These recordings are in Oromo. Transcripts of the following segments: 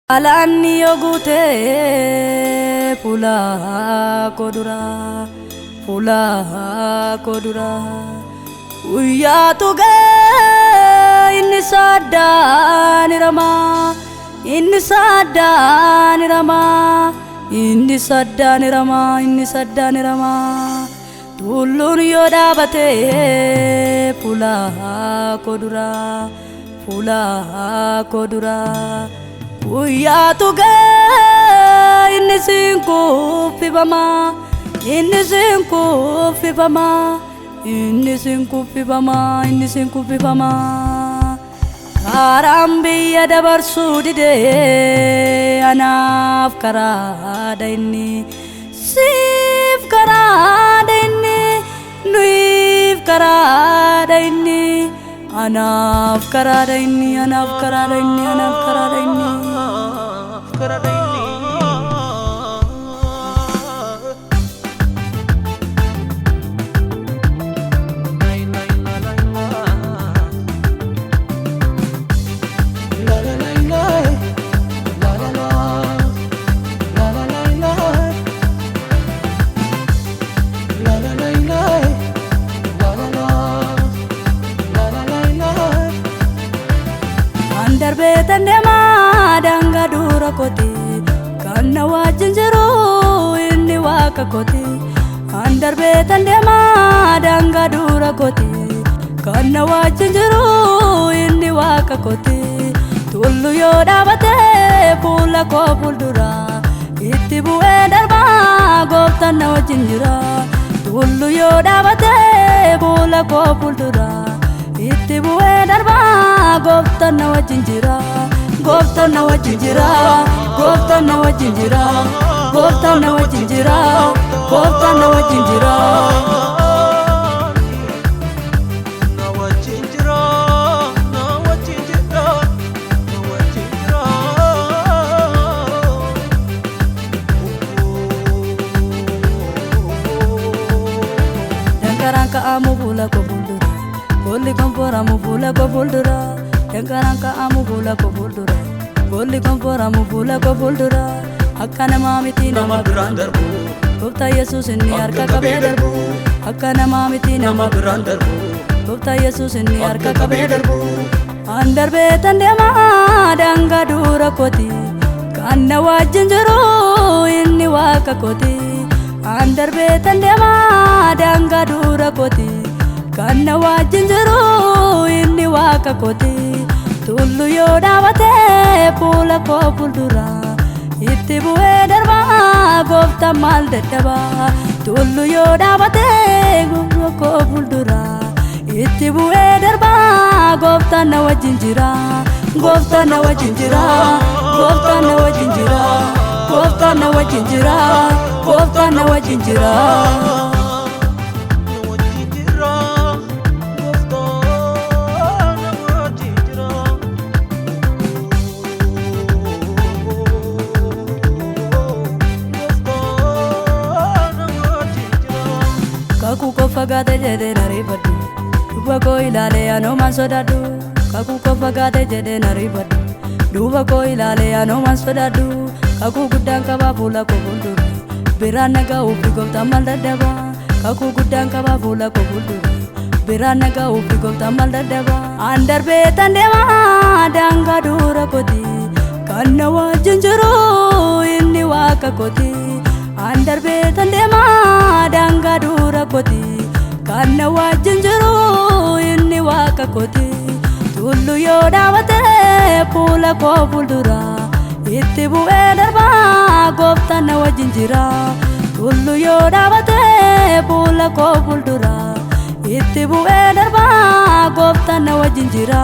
Alani yogute pula kodura Uya tuge inni sadani rama Tulun yoda bate pula kodura Uya tuge inni sinku fibama Karambi adabar sudide anaf karada inni sif karada inni nuif karada inni anaf karada inni Darbetan dema danga dura koti Kana wajin jero inni waka koti Darbetan dema danga dura koti Kana wajin jero inni waka koti Tullu yoda bate pula ko puldura Itti bu'e darba goftan na wajin jira Tullu yoda bate pula ko puldura Itti bu'e darba goftan na wajin jira Dangkarangka amu pula ko puldura Golli kompora mu pula ko puldura Dangkarangka amu pula ko puldura Golli kompora mu pula ko puldura Akkana mamiti nama biraan darbu Gooftaa Yesuus inni harka qabee darbu Akkana mamiti nama biraan darbu Gooftaa Yesuus inni harka qabee darbu An darbeetan deema danga dura koti Kan na wajjin jiru inni waaqa koti An darbeetan deema danga dura koti Kan na wajjin jiru inni waaqa koti Tullu yoda bate pula ko puldura Itti bu'e darba gofta mal dadhaba Tullu yoda bate pula ko puldura Itti bu'e darba gofta na wajjin jira Kaku ko fagate jede narifadu Duba ko ilale ano man sodadu Kaku ko fagate jede narifadu Duba ko ilale ano man sodadu Kaku guddaan qaba fuula ko fuuldura Biraan nagaa ufi gooftaa maal dadhaba Kaku guddaan qaba fuula ko fuuldura Biraan nagaa ufi gooftaa maal dadhaba An darbeetan deema danga dura koti Kan na wajjin jiru inni waaqa koti An darbeetan deema danga dura koti Kan na wajjin jiru inni waaqa koti Tullu yoda bate pula ko puldura Itti bu'e darba goftan na wajjin jira Tullu yoda bate pula ko puldura Itti bu'e darba goftan na wajjin jira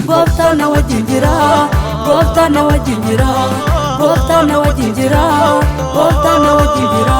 Goftan na wajjin jira